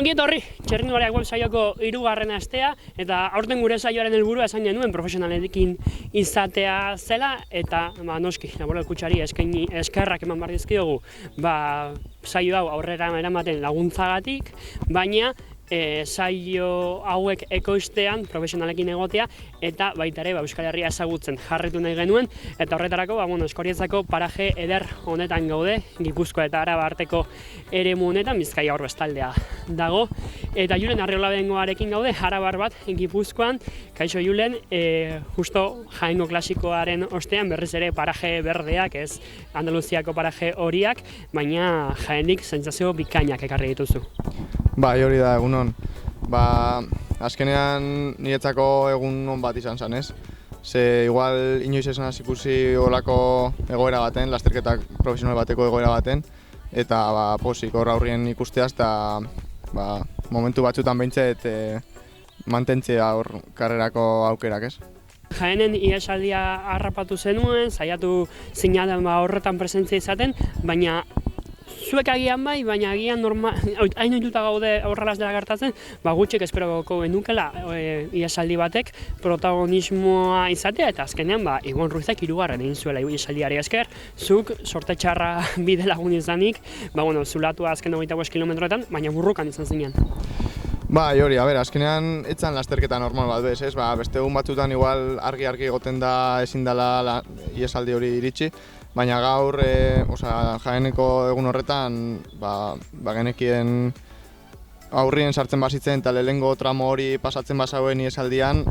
ongi etorri, Txirrindulariak web saioko 3. astea, eta aurten gure saioaren helburua esan genuen profesionalekin izatea zela, eta noski, Laboral Kutxari eskerrak eman behar dizkiogu, saio hau aurrera eramaten laguntzagatik, baina saio hauek ekoiztean profesionalekin egotea eta baita ere Euskal Herria ezagutzen jarritu nahi genuen, eta horretarako Eskoriatzako paraje eder honetan gaude, Gipuzkoa eta Araba arteko eremu honetan, Bizkaia hor bestaldea dago, eta Julen Arriolabengoarekin gaude, arabar bat Gipuzkoan. Kaixo Julen, justo Jaengo klasikoaren ostean berriz ere paraje berdeak, ez Andaluziako paraje horiak, baina Jaendik sentsazio bikainak ekarri dituzu. Bai, hori da, egunon. Azkenean niretzako egun on bat izan zen, ez? Ze igual inoiz esan ikusi olako egoera baten, lasterketak profesional bateko egoera baten, eta posik hor aurrien ikusteaz, eta momentu batzutan behintzet mantentzea hor karrerako aukerak, ez? Jaenen ihesaldia harrapatu zenuen, saiatu zinaten horretan presentzia izaten, baina zuek agian bai, baina agian hain ohituta gaude horrelaz dela gertatzen, gutxik esperoko genukela ihesaldi batek protagonismoa izatea, eta azkenean Ibon Ruizek 3. egin zuela ihesaldiari esker, zuk sorte txarra bide lagun izanik, zulatua azken 25 kilometroetan, baina burrukan izan zinen. Bai, hori, azkenean etzan lasterketa normal bat bez, ez? Beste egun batzutan igual argi egoten da ezin dela ihesaldi hori iritsi, baina gaur, Jaeneko egun horretan, genekien aurrien sartzen bazitzen eta lehengo tramo hori pasatzen bazauen iesaldian,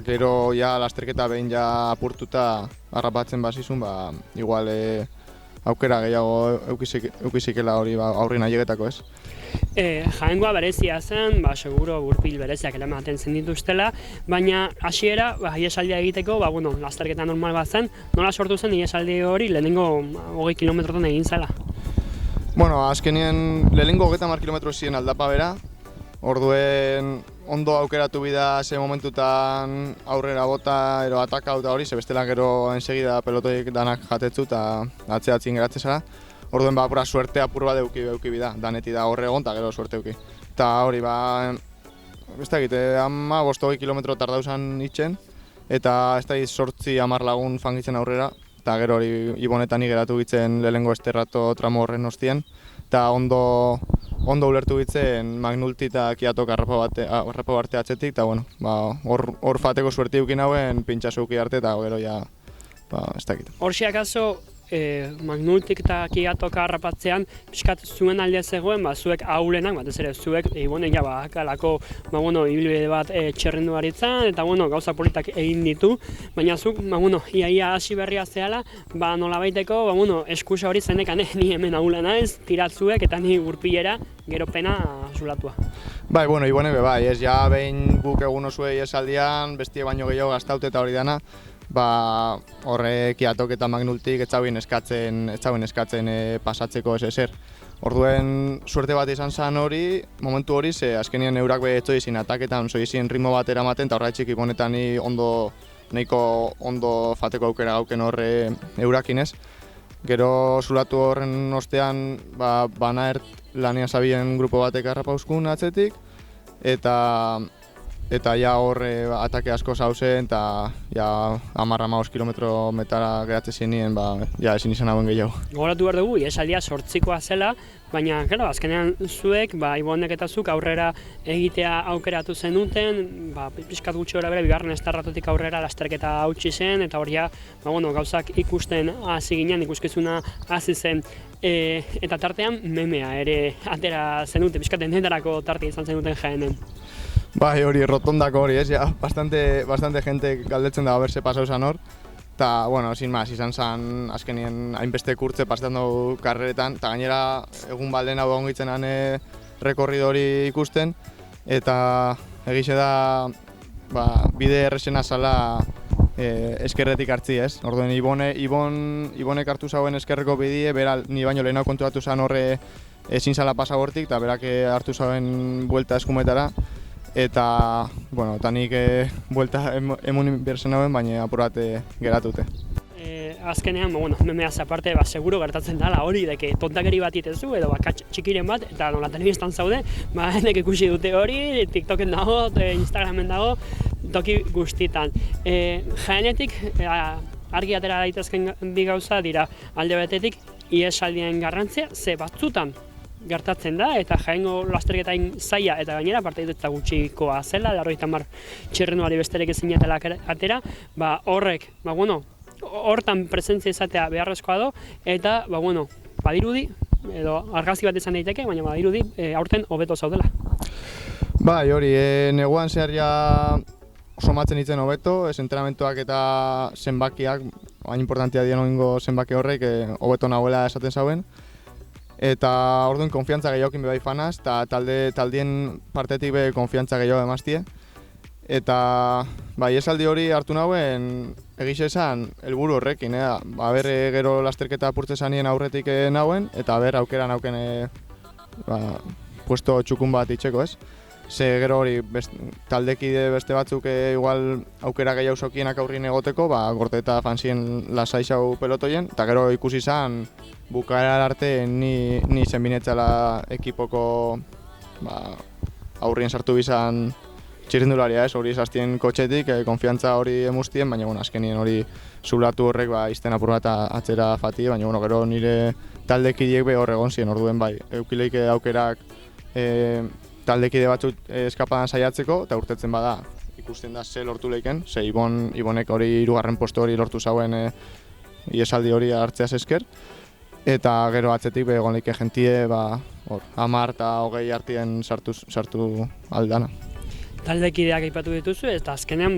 gero lasterketa behin apurtuta harrapatzen bazizun, igual aukera gehiago eukizikela hori aurrien ailegetako, ez? Jaengoa berezia zen, seguro gurpil bereziak elematen zen dituztela, baina hasiera iesaldia egiteko, lasterketa normal bat zen, nola sortu zen iesaldi hori lehenengo 20 kilometrotan egin zela? Azkenien lehenengo 30 kilometro ziren aldapa bera, orduen ondo aukeratu bida ze momentutan aurrera bota, ero ataka eta hori, ze bestela gero ensegida pelotoik danak jatetzu eta atzeatzin geratzen zara. Orduen pura suerte apur bat euki bida, daneti da horre egon eta gero suerte euki. Eta hori, ez da egite, 15-20 kilometro tardauzan itxen, eta ez da 8-10 lagun fangitzen aurrera, eta gero hori Ibonetan geratu gitzen lehenengo esterrato tramo horren ostien, eta ondo ulertu gitzen Magnulti eta Kiatok harrapo barte atzetik, eta hor fateko suerte eukin hauen pintxasu euki arte, eta gero ez da egite. Horxi akaso, Magnultik eta Kiatok harrapatzean pixkat zuen aldea zegoen, zuek ahulenak, batez ere zuek Ibonek kalako ibilbide bat txerrindularitzan, eta gauza politak egin ditu, baina zuk iaia hasi berria zehala, nolabaiteko eskusa hori zenekan ni hemen ahulena ez, tiratzuek eta ni gurpilera gero pena zulatua. Ibonek ez, behin guk egun osuei esaldian, bestie baino gehiago gaztaute eta hori dana, horre Kiatok eta Magnultik ez zauen eskatzen pasatzeko ezer. Orduen suerte bat izan zen hori, momentu hori, ze azkenien eurak etzoizin ataketan, zoizin ritmo bat eramaten, eta horretxik Ibonetan nahiko ondo fateko aukera gauken horre eurakinez. Gero zulatu horren ostean, Banaert lanian zabien grupo batek harrapauskun atzetik, eta horre atake asko zauzen, eta 10-15 kilometro metara geratzen zenien, ezin izan hauen gehiago. Gogoratu behar dugu, iesaldia 8koa zela, baina, azkenean zuek, Ibonek eta zuk aurrera egitea aukeratu zenuten, pixkat gutxi gora bere, bigarren estarratotik aurrera lasterketa hautsi zen, eta hori gauzak ikusten hasi ginen, ikuskizuna hasi zen, eta tartean memea ere atera zenuten, pixkat denetarako tarte izan zenuten Jaenen. Hori, rotondako hori, ez, bastante gente galdetzen da berse pasau zan hor. Eta, sin más, izan zen azkenien hainbeste kurtze pasetan dugu karreretan, eta gainera egun balden hau egon gitzen rekorrido hori ikusten, eta egize da bide errexena zala eskerretik hartzi, ez? Orduen Ibonek hartu zauen eskerreko bidie, bera ni baino lehenago konturatu zen horre ezin zala pasa hortik, eta berak hartu zauen buelta eskumetara, eta nik buelta emun berzen hauen, baina apur bat geratute. azkenean, bueno, memeaz aparte, seguro gertatzen dala hori, deke tontakeri bat itezu, edo bakatx txikiren bat, eta nola telebistan zaude, nek ikusi dute hori, TikToken dago, Instagramen dago, toki guztitan. Jaenetik, argi atera daitezken bi gauza dira, alde batetik, ihesaldien garrantzia, ze batzutan gertatzen da, eta Jaengo lasterketain zaila, eta gainera, parte dut gutxikoa zela, 80 txirrenduari besterik ezin atera, horrek, hortan presentzia izatea beharrezkoa do, eta, badirudi, edo argazki bat izan daiteke, baina badirudi aurten hobeto zaudela. Bai, hori, neguan zehar ja somatzen ditzen hobeto, entrenamentuak eta zenbakiak, hain importantia dien oingo zenbaki horrek, hobeto nagoela esaten zauen. Eta orduan konfiantza gehiokin bebai fanaz, eta taldien partetik be konfiantza gehiago emaztie. Eta esaldi hori hartu nauen egixe esan helburu horrekin, gero lasterketa apurtze zanien aurretik nauen, eta aukera nauken puesto txukun bat itxeko, ez? Ze gero hori taldekide beste batzuk igual aukera gehiago zokienak aurrin egoteko, gorte eta fanzien lasaixau pelotoien, eta gero ikusi izan bukaerar arte ni zenbinetzala ekipoko aurrien sartu bizan txirrindularia, hori izaztien kotxetik, konfiantza hori emustien, baina azkenien hori zulatu horrek izten apur bat atzera fati, baina gero nire taldekideek hor egon ziren orduen eukileik aukerak taldekide batzuk eskapadan saiatzeko, eta urtetzen bada ikusten da ze lortu leiken, ze Ibonek hori 3. postu hori lortu zauen iesaldi hori hartzeaz esker, eta gero atzetik egon leike jentie 10 eta 20 artien sartu aldana. Taldekideak aipatu dituzu, eta azkenean,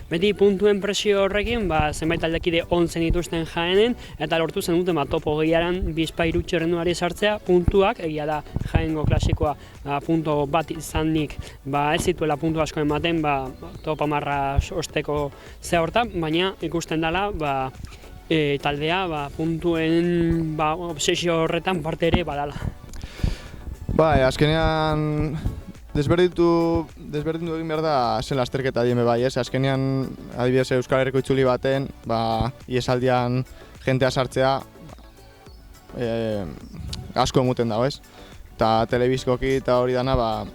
beti puntuen presio horrekin, zenbait taldekide ontzen dituzten Jaenen, eta lortu zen duten topo gehiaran bizpairu txerrenduari sartzea, puntuak, egia da Jaengo klasikoa punto bat izanik, ez zituela puntu asko ematen, topo marra osteko ze hortan, baina ikusten dela, taldea puntuen obsesio horretan parte ere badala. Azkenean desberdindu egin behar da zen lasterketa dien ez? Azkenean, adibidez Euskal Herriko itzuli baten, iesaldian jentea sartzea asko emuten dago, ez? Eta telebizkoki eta hori dana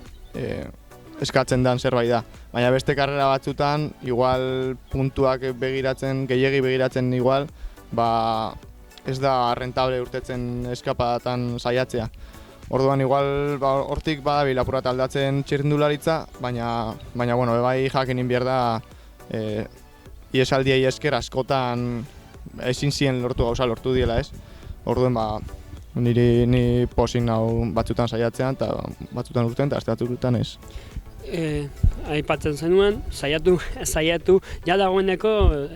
eskatzen dan zerbait da. Baina beste karrera batzutan, igual puntuak gehiegi begiratzen igual, ez da rentable urtetzen eskapadatan saiatzea. Orduan igual hortik badabil apurat aldatzen txirrindularitza, baina bai jakin behar da iesaldiei esker askotan ezin zien lortu diela, ez? Orduan ni posin nau batzutan saiatzean eta batzutan urten eta batzutan ez. Aipatzen zenuen, saiatu, ja dagoeneko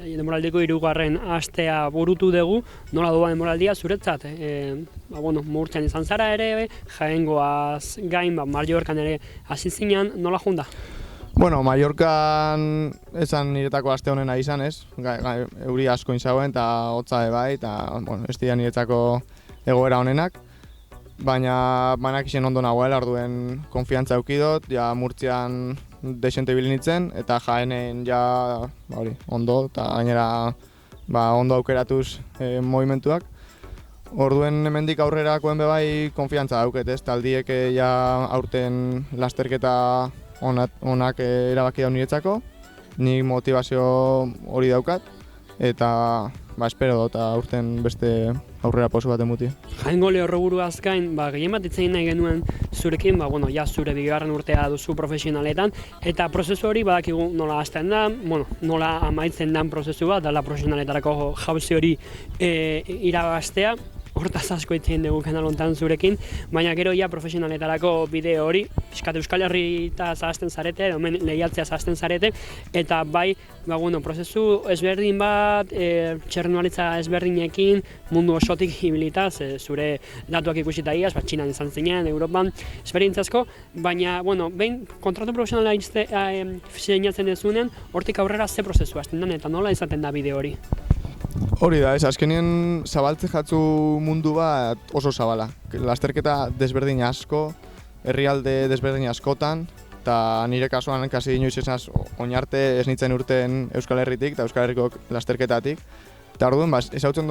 denboraldiko 3. astea burutu dugu, nola doa denboraldia zuretzat. Murtzian izan zara ere, Jaengoaz gain, Mallorcan ere hasi zinean, nola junda? Mallorcan esan niretako aste honena izan, ez? Euri asko inzauen eta hotza bai, eta ez dira niretzako egoera honenak. Baina banakixen ondo nagoela, orduen konfiantza eukidot, Murtzian desente bilinitzen, eta Jaenen ondo, eta gainera ondo aukeratuz movimentuak. Orduen hemendik aurrerakoen bai konfiantza dauket, ez? Taldiek aurten lasterketa onak erabaki dau niretzako, nik motivazio hori daukat, eta espero dut aurten beste aurrera posu bat emuti. Jaengo lehorroburuaz gain, gehien bat itzein nahi genuen zurekin, zure 2. urtea duzu profesionaletan, eta prozesu hori badakigu nola hasten da, nola amaitzen den prozesu bat, dela profesionaletarako jauzi hori irabaztea, hortaz asko itzein dugu kanal hontan zurekin, baina gero profesionaletarako bideo hori, piskat Euskal Herrita zahazten zarete, hemen lehiatzea zahazten zarete, eta prozesu ezberdin bat, txerrendularitza ezberdinekin, mundu osotik ibilitaz, zure datuak ikusita iaz, Txinan izan zinen, Europan, esperientziazko, baina, behin kontratu profesionala sinatzen dezunean, hortik aurrera ze prozesua hasten den, eta nola izaten da bideo hori? Hori da, azkenien zabaltze jatzu mundu bat oso zabala. Lasterketa desberdin asko, herrialde desberdin askotan, eta nire kasuan kasi inoiz esnaz oinarte ez nintzen urten Euskal Herritik eta Euskal Herriko lasterketatik. Eta orduan, ezautzen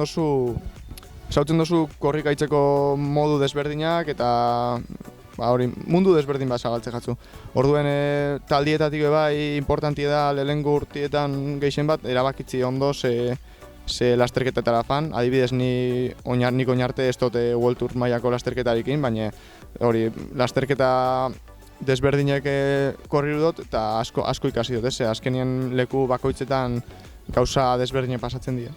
dozu korrikaitzeko modu desberdinak eta hori mundu desberdin bat zagaltze jatzu. Orduen taldietatik bai importantia da lehenengo urtietan gehien bat erabakitzi ondo ze lasterketetara fan. Adibidez nik oinarte ez dute World Tour mailako lasterketarekin, baina hori lasterketa desberdinek korriru dut eta asko ikasi dut, azkenien leku bakoitzetan gauza desberdinek pasatzen dira.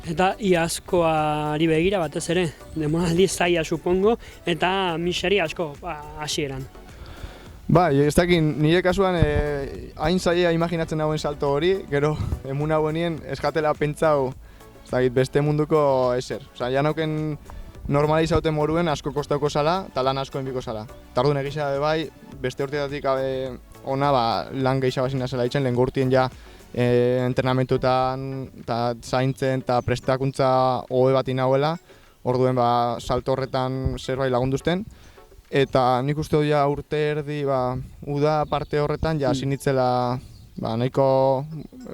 Eta iazkoari begira batez ere, demoraldi zaila supongo, eta miseri asko hasieran. Bai, ez dakit, nire kasuan hain zaila imaginatzen nagoen salto hori, gero emun hauenien eskatela pentsau ez dakit, beste munduko ezer. Osa, janauken normalizauten moruen asko kostauko zala, eta lan asko enbiko zala. Tardun egisa bai, beste urteetatik ona lan gehiago zina zela ditzen, lehen urtien ja entrenamentuetan eta zaintzen eta prestakuntza hobe bat inauela, orduen salto horretan zerbait lagunduzten. Eta nik uste dut ja urte erdi uda parte horretan ja sinitzela nahiko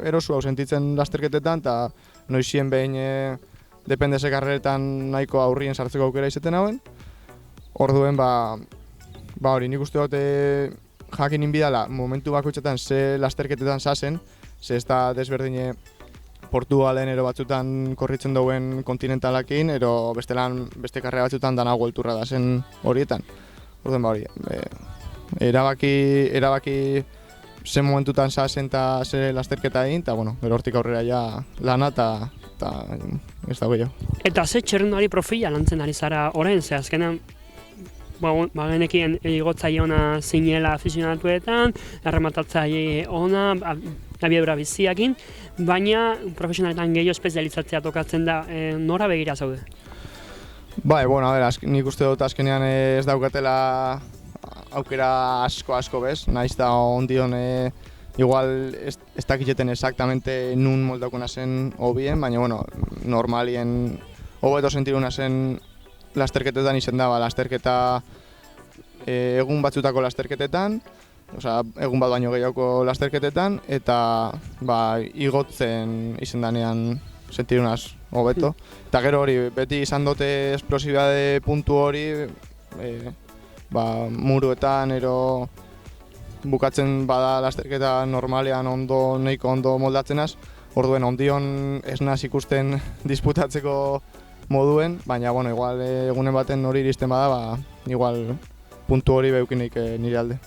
erosu hau sentitzen lasterketetan eta noizien behin dependeze karreretan nahiko aurrien sartzeko aukera izaten hauen. Orduen hori nik uste dut jakin inbidala momentu bakoitzetan ze lasterketetan zazen, ze ez da desberdine Portugalen ero batzutan korritzen duen kontinentalakin, ero beste karrera batzutan dana guelturra da zen horietan. Orduan hori, erabaki zen momentutan zazen eta ze lasterketa egin, eta gero hortik aurrera ja lana eta ez dago jo. Eta ze txerrendari profila lantzen ari zara orain, ze azkenan genekien igotzaile ona zinela afizionatuetan, errematatzaile ona, abiadura biziakin, baina profesionaletan gehiago espezializatzea tokatzen da, nora begira zaude? Bai, nik uste dut azkenean ez daukatela aukera asko bez, nahiz da ondion igual ez dakiteten exactamente nun moldaukuna zen hobien, baina normalien hobeto sentiruna zen lasterketetan izen daba, lasterketa egun batzutako lasterketetan, egun bat baino gehiago lasterketetan, eta igotzen izen danean sentirunaz hobeto. Eta gero hori, beti izan dute esplosibade puntu hori, muruetan, bukatzen bada lasterketa normalean nahiko ondo moldatzenaz, orduen ondion ez naz ikusten disputatzeko moduen, baina igual egunen baten hori iristen bada, igual puntu hori beukinik nire alde.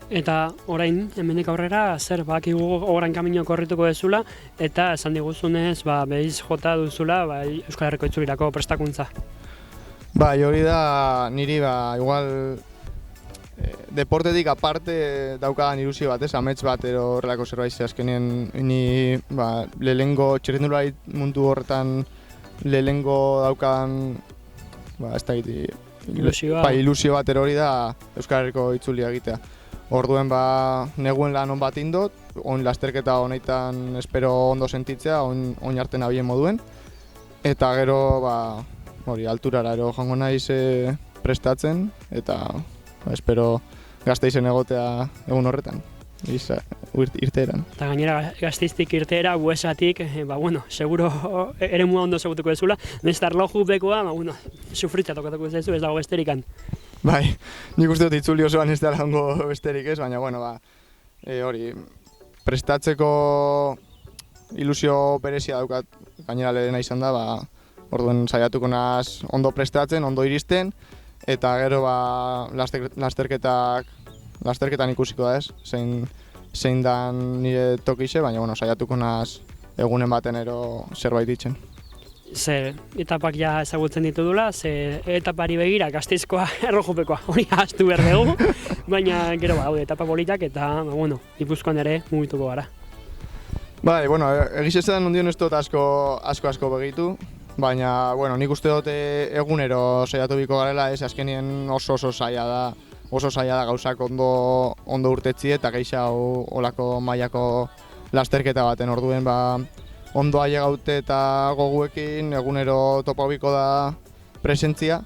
Eta orain, hemenik aurrera, zer bakigu orain kamino korrituko dezula, eta esan diguzunez, behiz jota duzula Euskal Herriko itzulirako prestakuntza. Bai, hori da niri igual deportetik aparte daukadan ilusio bat, amets bat horrelako zerbait, azkenien ni lehenengo txirrindulari mundu horretan lehenengo daukadan ez da ilusio bat hori da Euskal Herriko itzulia egitea. Orduen neguen lan on bat indot, on lasterketa honetan espero ondo sentitzea, on jarten abien moduen. Eta gero hori alturara joango naiz prestatzen eta espero Gasteizen egotea egun horretan, irteeran. Eta gainera Gasteiztik irteera, Buesatik, seguro eremua ondo segutuko dezula, nestar loju bekoa, sufritzea tokatuko dezu, ez dago besterikan. Bai, nik uste dut itzuli osoan ez dela hongo besterik ez, baina hori, prestatzeko ilusio berezia daukat, gainera lehena izan da, orduen saiatuko naz ondo prestatzen, ondo iristen, eta gero lasterketan ikusiko da ez, zein dan nire tokixe, baina saiatuko naz egunen baten zerbait ditzen. Ze etapak ja ezagutzen ditudula, ze etapari begira Gasteizkoa erlojupekoa hori ahaztu behar dugu, baina gero etapa politak eta Gipuzkoan ere mugituko gara. Bai, egizetan ondion ez dut asko begitu, baina nik uste dut egunero saiatu biko garela, ez azkenien oso zaila da gauzak ondo urtetzi eta gehiago olako mailako lasterketa baten orduen ondo ailegaute eta goguekin egunero topa biko da presentzia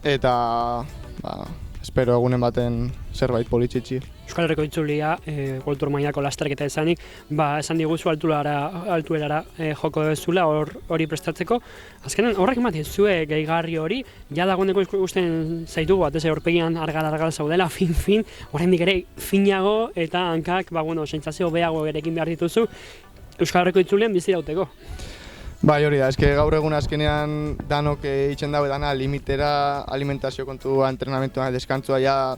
eta espero egunen baten zerbait politxitxi. Euskal Herriko itzulia, kultur mailako lasterketa izanik, esan diguzu altuerara joko dezula hori prestatzeko. Azkenan horrek ematen zue gehigarri hori, ja dagoeneko ikusten zaitugu, batez aurpegian argal zaudela, fin, oraindik ere finago eta hankak, sentsazio hobeago ere egin behar dituzu, Euskal Herriko itzulean bizi dauteko. Bai, hori da, gaur egun azkenean danok itxen dago dana limitera, alimentazio kontua, entrenamentua, deskantzua, ja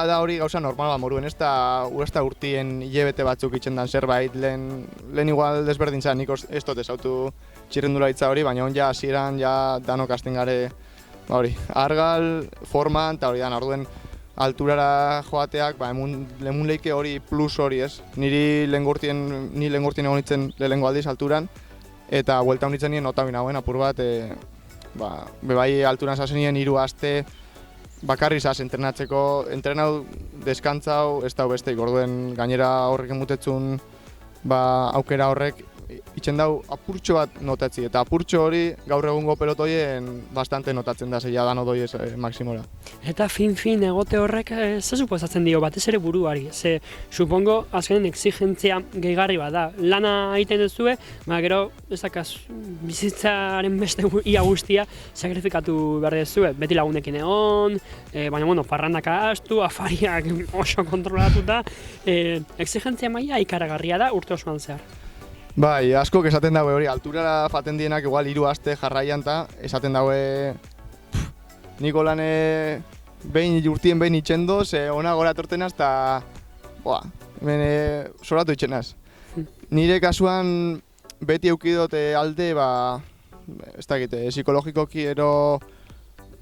da hori gauza normal moruen, ez da urtien hilabete batzuk itxen dan zerbait, lehen igual desberdin zan, nik ez dut ezautu txirrendularitza hori, baina ja hasieran ja danok hasten gare, hori, argal, forman, eta hori da, orduen alturara joateak, lemun leike hori plus hori ez, ni lehen gurtien egon nintzen lehengo aldiz alturan, eta buelta honitzen nien notabin hauen apur bat, bebai alturan zazen nien 3 aste, bakarri zaz entrenau deskantzau, ez da besteik, orduen gainera horrek emutetzun aukera horrek itxen dau apurtxo bat notatzi, eta apurtxo hori gaur egungo pelotoien bastante notatzen da, zeia dano doi ez maksimora. Eta fin egote horrek ze suposatzen dio batez ere buruari, ze supongo azkenen exigentzia gehigarri bat da, lana egiten duzue, gero ezakaz bizitzaren beste ia guztia sakrifikatu behar duzue, beti lagunekin egon, baina parrandak ahaztu, afariak oso kontrolatuta, exigentzia maila ikaragarria da urte osoan zehar. Bai, askok esaten daue hori, alturara faten dienak igual 3 aste jarraian eta esaten daue niko lan urtien behin itxendo, ze ona gora tortenaz eta hemen soratu itxenaz. Nire kasuan beti eukidote alde, ez dakit, psikologikoki ero,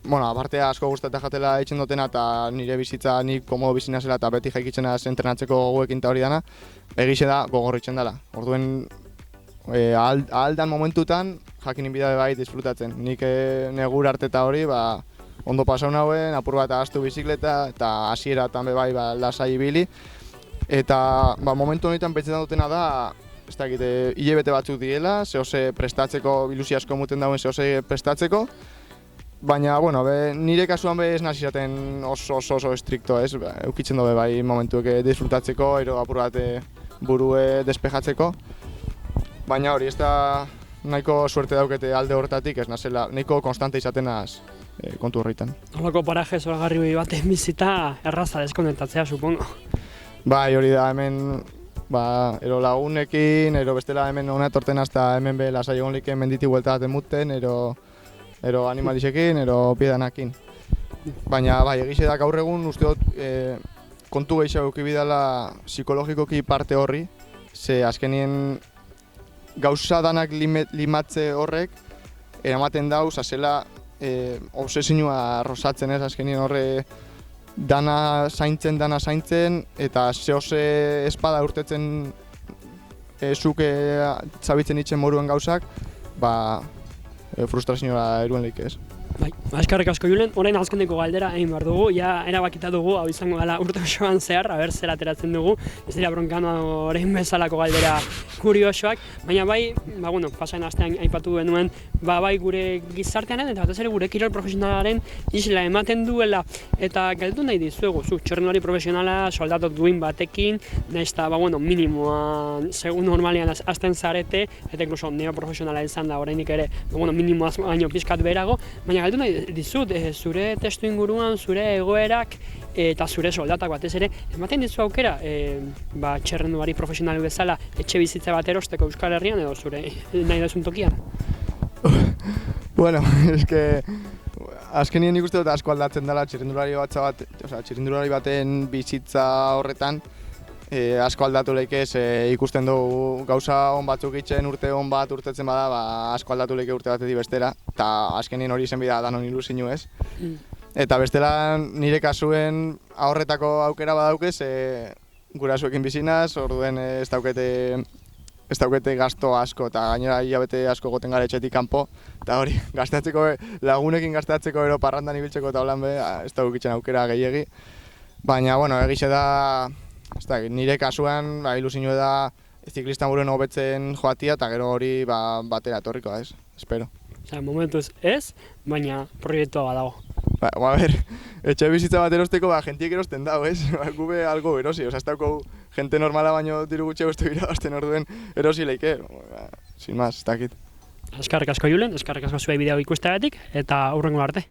aparte asko guztatea jatela itxendotena eta nire bizitza nik komodo bizinazela eta beti jaikitzenaz entrenatzeko goguekin eta hori dana, egixe da gogorritzen dela. Orduen ahaldan momentutan jakin inbida bai disfrutatzen. Nik negur arte eta hori ondo pasau nauen, apur bat ahaztu bizikleta eta hasieratan bai lasai ibili. Eta momentu honetan pentsetan dutena da, ez dakit, hilabete batzuk diela, zehose prestatzeko, ilusio asko muten dauen zehose prestatzeko. Baina, nire kasuan ez nazi izaten oso estrikto ez, eukitzen dobe bai momentuek disfrutatzeko, ero apur bat burue despejatzeko. Baina hori, ez da nahiko suerte daukete alde horretatik, ez nazela, nahiko konstante izatenaz kontu horretan. Holako paraje zoragarri baten bizita erraza deskonektatzea, supongo. Bai, hori da, hemen ero lagunekin, ero bestela hemen hona etortenaz eta hemen be lasai egon liken menditi buelta baten muten, ero animalisekin, ero piedanakin. Baina egize da gaur egun uste dut kontu gehiago eukibidala psikologikoki parte horri, ze azkenien gauza danak limatze horrek eramaten dau, zazela obsesinua rosatzen ez, azkenien horre dana zaintzen, eta zehose espada urtetzen zuke zabitzen itzen moruen gauzak, frustrazioa eruen lehik ez. Bai, eskerrik asko Julen, orain azkeneko galdera egin behar dugu, ja erabakita dugu, hau izango dela urte osoan zehar, zer ateratzen dugu, ez dira bronkano orain bezalako galdera kuriosoak, baina pasain astean aipatu genuen, gure gizartearen eta batez ere gure kirol profesionalaren isla ematen duela, eta galdu nahi dizuegu, txirrendulari profesionala soldatu duin batekin, nahiz eta minimoan, segun normalian azten zarete, eta inkluso neoprofesionala izan da orainik ere, minimoaz baino pizkat berago, baina galdu nahi dizut, zure testu inguruan, zure egoerak eta zure soldatak batez ere, ematen dizu aukera txirrendulari profesional bezala etxe bizitza bat erosteko Euskal Herrian edo zure nahi duzun tokian? Azkenien ikuste dut asko aldatzen dela txirrendulari baten bizitza horretan, asko aldatu lehike ikusten dugu gauza on batzuk itzen urte on bat urtetzen bada, asko aldatu lehike urte batetik bestera, eta azkenien hori izen bida danon ilusinu ez. Eta bestela nire kasuen ahorretako aukera badaukez, gurasuekin bizinaz, orduen ez daukete gasto asko, eta gainera hilabete asko goten gara etxetik kanpo, eta hori, lagunekin gastatzeko ero parrandan ibiltzeko eta holan ez daukitzen aukera gehiegi. Baina, egize da, nire kasuan, ilusinu da ziklista buruen hobetzen joatia, eta gero hori batera etorriko, ez, espero. Momentuz ez, baina proiektua badago. etxe bizitza bat erosteko, jentiek erosten dago, ez? Gube algo erosi, ez dauko jente normala baino diru gutxiago ez du irabazten orduen erosi leike. Sin más, ez dakit. Eskerrik asko Julen, eskerrik asko zuei bideo ikusteagatik eta hurrengo arte.